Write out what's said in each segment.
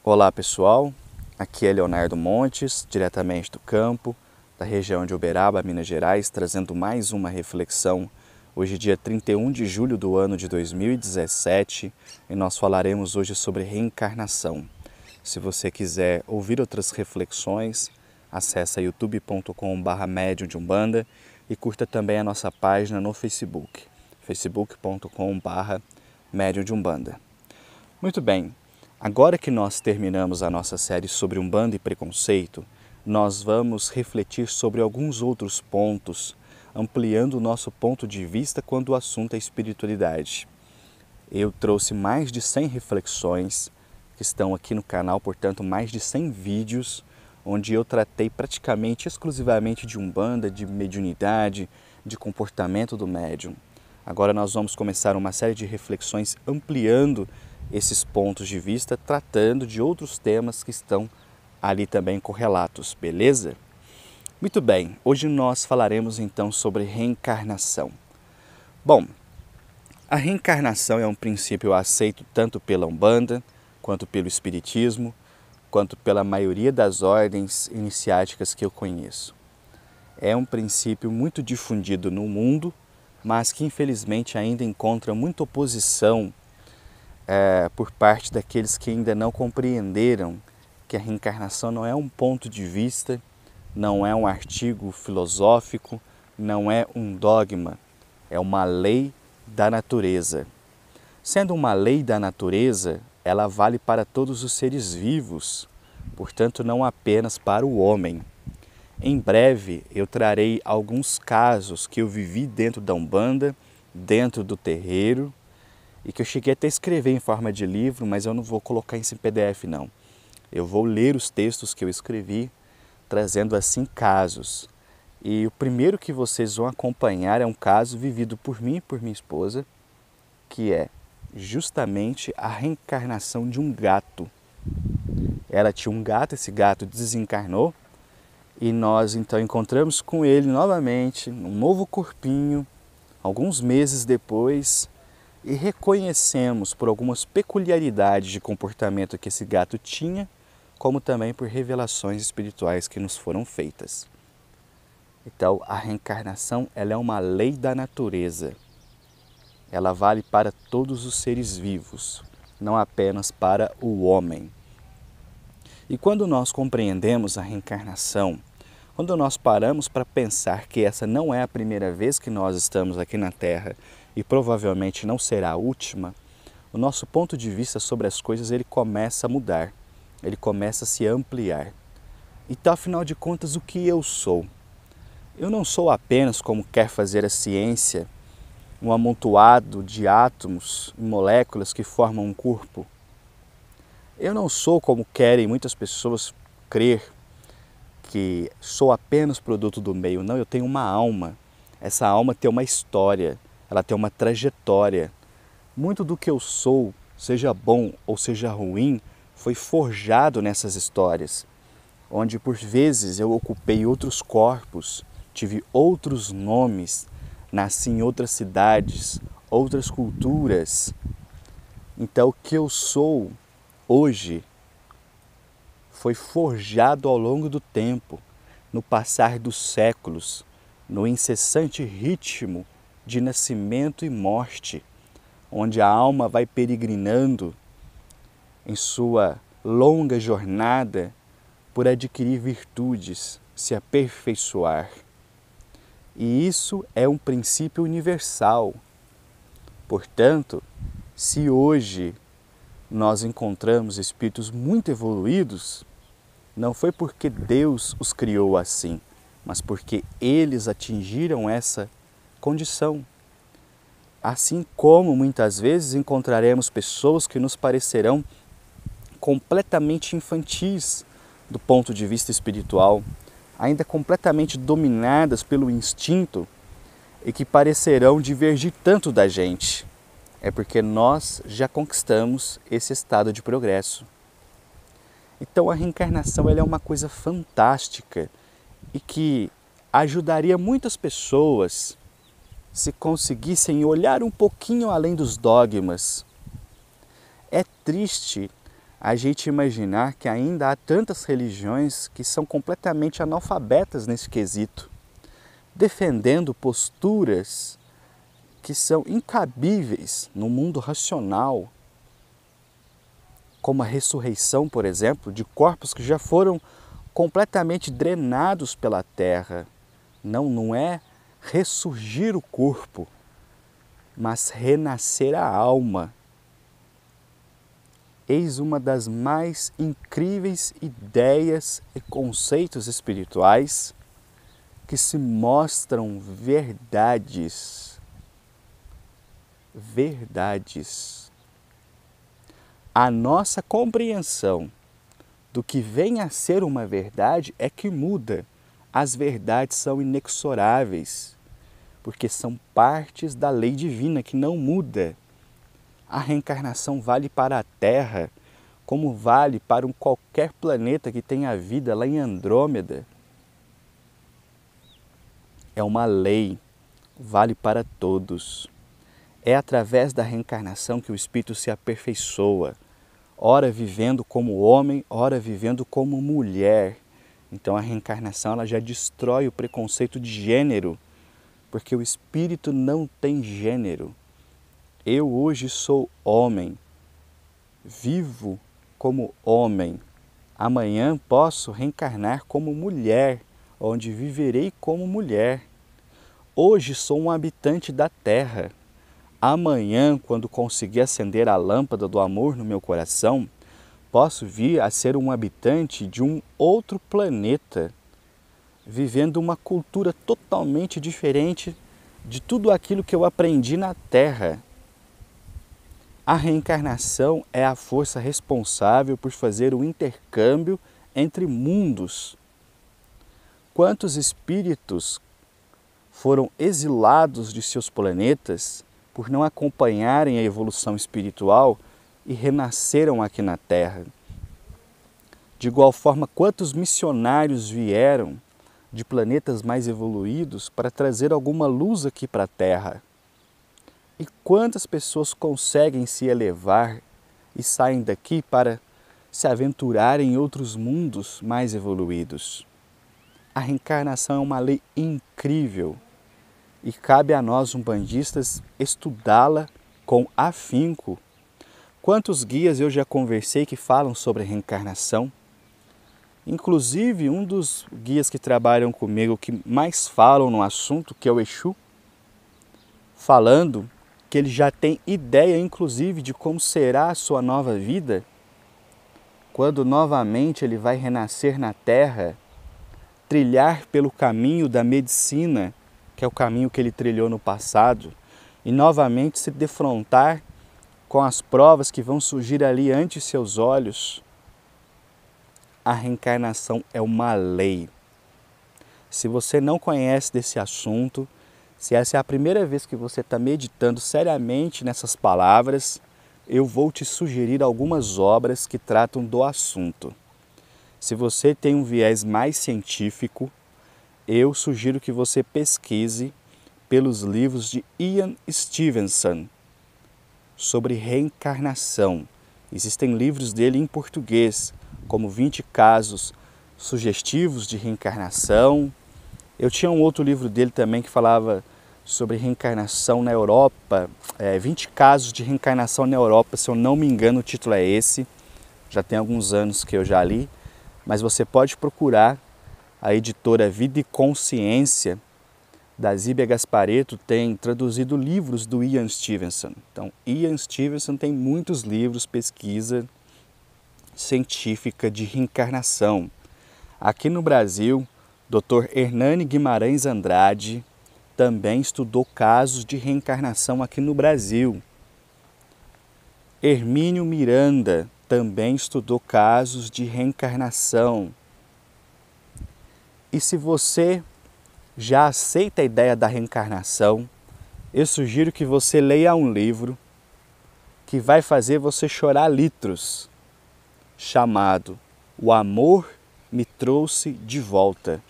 Olá pessoal, aqui é Leonardo Montes, diretamente do campo, da região de Uberaba, Minas Gerais, trazendo mais uma reflexão. Hoje dia 31 de julho do ano de 2017 e nós falaremos hoje sobre reencarnação. Se você quiser ouvir outras reflexões, acesse youtube.com/Médium de Umbanda e curta também a nossa página no Facebook, facebook.com/Médium de Umbanda. Muito bem, agora que nós terminamos a nossa série sobre Umbanda e preconceito, nós vamos refletir sobre alguns outros pontos, ampliando o nosso ponto de vista quando o assunto é espiritualidade. Eu trouxe mais de 100 reflexões que estão aqui no canal, portanto mais de 100 vídeos, onde eu tratei praticamente exclusivamente de Umbanda, de mediunidade, de comportamento do médium. Agora nós vamos começar uma série de reflexões ampliando esses pontos de vista, tratando de outros temas que estão ali também correlatos, beleza? Muito bem, hoje nós falaremos então sobre reencarnação. Bom, a reencarnação é um princípio aceito tanto pela Umbanda, quanto pelo Espiritismo, quanto pela maioria das ordens iniciáticas que eu conheço. É um princípio muito difundido no mundo, mas que infelizmente ainda encontra muita oposição por parte daqueles que ainda não compreenderam que a reencarnação não é um ponto de vista, não é um artigo filosófico, não é um dogma, é uma lei da natureza. Sendo uma lei da natureza, ela vale para todos os seres vivos, portanto não apenas para o homem. Em breve eu trarei alguns casos que eu vivi dentro da Umbanda, dentro do terreiro, e que eu cheguei até a escrever em forma de livro, mas eu não vou colocar isso em PDF não. Eu vou ler os textos que eu escrevi, trazendo assim casos. E o primeiro que vocês vão acompanhar é um caso vivido por mim e por minha esposa, que é justamente a reencarnação de um gato. Ela tinha um gato, esse gato desencarnou, e nós então encontramos com ele novamente, um novo corpinho, alguns meses depois, e reconhecemos por algumas peculiaridades de comportamento que esse gato tinha, como também por revelações espirituais que nos foram feitas. Então, a reencarnação ela é uma lei da natureza. Ela vale para todos os seres vivos, não apenas para o homem. E quando nós compreendemos a reencarnação, quando nós paramos para pensar que essa não é a primeira vez que nós estamos aqui na Terra e provavelmente não será a última, o nosso ponto de vista sobre as coisas ele começa a mudar, ele começa a se ampliar. Então, afinal de contas, o que eu sou? Eu não sou apenas, como quer fazer a ciência, um amontoado de átomos e moléculas que formam um corpo. Eu não sou, como querem muitas pessoas crer, que sou apenas produto do meio. Não, eu tenho uma alma. Essa alma tem uma história, ela tem uma trajetória. Muito do que eu sou, seja bom ou seja ruim, foi forjado nessas histórias, onde por vezes eu ocupei outros corpos, tive outros nomes, nasci em outras cidades, outras culturas. Então o que eu sou hoje foi forjado ao longo do tempo, no passar dos séculos, no incessante ritmo de nascimento e morte, onde a alma vai peregrinando em sua longa jornada por adquirir virtudes, se aperfeiçoar. E isso é um princípio universal. Portanto, se hoje nós encontramos espíritos muito evoluídos, não foi porque Deus os criou assim, mas porque eles atingiram essa condição. Assim como muitas vezes encontraremos pessoas que nos parecerão completamente infantis do ponto de vista espiritual, ainda completamente dominadas pelo instinto e que parecerão divergir tanto da gente. É porque nós já conquistamos esse estado de progresso. Então a reencarnação ela é uma coisa fantástica e que ajudaria muitas pessoas se conseguissem olhar um pouquinho além dos dogmas. É triste a gente imaginar que ainda há tantas religiões que são completamente analfabetas nesse quesito, defendendo posturas que são incabíveis no mundo racional, como a ressurreição, por exemplo, de corpos que já foram completamente drenados pela terra. Não é ressurgir o corpo, mas renascer a alma. Eis uma das mais incríveis ideias e conceitos espirituais que se mostram verdades. Verdades. A nossa compreensão do que vem a ser uma verdade é que muda. As verdades são inexoráveis, porque são partes da lei divina que não muda. A reencarnação vale para a Terra, como vale para qualquer planeta que tenha vida lá em Andrômeda. É uma lei, vale para todos. É através da reencarnação que o espírito se aperfeiçoa, ora vivendo como homem, ora vivendo como mulher. Então a reencarnação ela já destrói o preconceito de gênero, porque o espírito não tem gênero. Eu hoje sou homem, vivo como homem. Amanhã posso reencarnar como mulher, onde viverei como mulher. Hoje sou um habitante da terra. Amanhã, quando conseguir acender a lâmpada do amor no meu coração, posso vir a ser um habitante de um outro planeta, vivendo uma cultura totalmente diferente de tudo aquilo que eu aprendi na Terra. A reencarnação é a força responsável por fazer o intercâmbio entre mundos. Quantos espíritos foram exilados de seus planetas por não acompanharem a evolução espiritual e renasceram aqui na Terra? De igual forma, quantos missionários vieram de planetas mais evoluídos para trazer alguma luz aqui para a Terra? E quantas pessoas conseguem se elevar e saem daqui para se aventurar em outros mundos mais evoluídos? A reencarnação é uma lei incrível e cabe a nós, umbandistas, estudá-la com afinco. Quantos guias eu já conversei que falam sobre a reencarnação? Inclusive, um dos guias que trabalham comigo que mais falam no assunto, que é o Exu, falando que ele já tem ideia, inclusive, de como será a sua nova vida, quando novamente ele vai renascer na Terra, trilhar pelo caminho da medicina, que é o caminho que ele trilhou no passado, e novamente se defrontar com as provas que vão surgir ali ante seus olhos. A reencarnação é uma lei. Se você não conhece desse assunto, se essa é a primeira vez que você está meditando seriamente nessas palavras, eu vou te sugerir algumas obras que tratam do assunto. Se você tem um viés mais científico, eu sugiro que você pesquise pelos livros de Ian Stevenson sobre reencarnação. Existem livros dele em português, como 20 casos sugestivos de reencarnação. Eu tinha um outro livro dele também que falava sobre reencarnação na Europa, 20 casos de reencarnação na Europa, se eu não me engano o título é esse, já tem alguns anos que eu já li, mas você pode procurar, a editora Vida e Consciência, da Zíbia Gasparetto, tem traduzido livros do Ian Stevenson. Então, Ian Stevenson tem muitos livros, pesquisa científica de reencarnação. Aqui no Brasil, Dr. Hernani Guimarães Andrade também estudou casos de reencarnação aqui no Brasil. Hermínio Miranda também estudou casos de reencarnação. E se você já aceita a ideia da reencarnação, eu sugiro que você leia um livro que vai fazer você chorar litros, chamado O Amor Me Trouxe de Volta.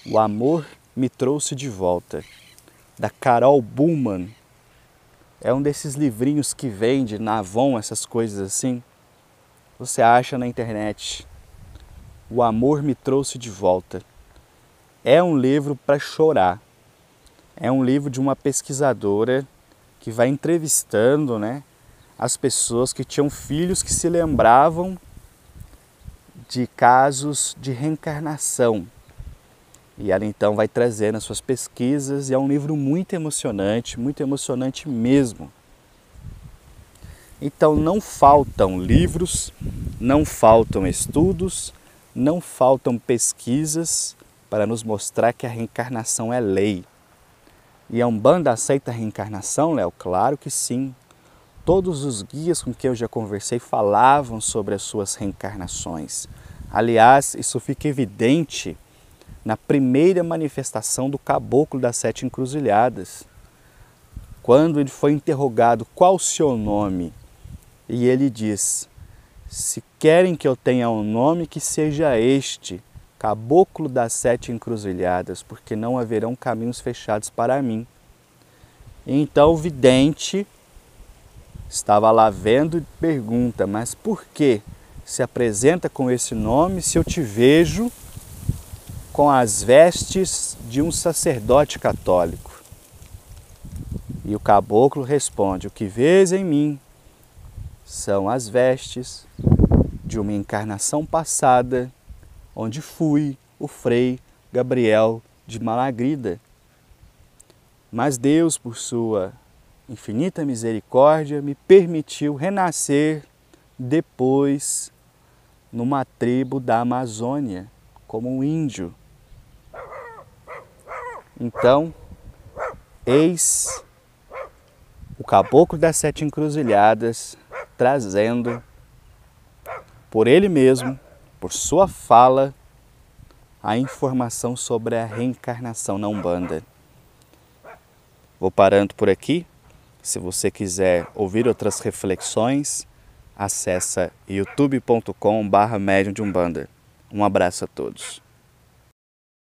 O Amor Me Trouxe de Volta, da Carol Buhlmann. É um desses livrinhos que vende na Avon, essas coisas assim. você acha na internet. O Amor Me Trouxe de Volta. É um livro para chorar. É um livro de uma pesquisadora que vai entrevistando, né, as pessoas que tinham filhos que se lembravam de casos de reencarnação. E ela então vai trazendo as suas pesquisas e é um livro muito emocionante mesmo. Então não faltam livros, não faltam estudos, não faltam pesquisas para nos mostrar que a reencarnação é lei. E a Umbanda aceita a reencarnação, Léo? Claro que sim. Todos os guias com quem eu já conversei falavam sobre as suas reencarnações. Aliás, isso fica evidente na primeira manifestação do Caboclo das Sete Encruzilhadas. Quando ele foi interrogado qual o seu nome, e ele diz: se querem que eu tenha um nome, que seja este, Caboclo das Sete Encruzilhadas, porque não haverão caminhos fechados para mim. Então o vidente estava lá vendo e pergunta: mas por que se apresenta com esse nome se eu te vejo com as vestes de um sacerdote católico? E o caboclo responde: o que vês em mim são as vestes de uma encarnação passada, onde fui o Frei Gabriel de Malagrida. Mas Deus, por sua infinita misericórdia, me permitiu renascer depois numa tribo da Amazônia, como um índio. Então, eis o Caboclo das Sete Encruzilhadas trazendo, por ele mesmo, por sua fala, a informação sobre a reencarnação na Umbanda. Vou parando por aqui. Se você quiser ouvir outras reflexões, acessa youtube.com/medium de Umbanda. Um abraço a todos.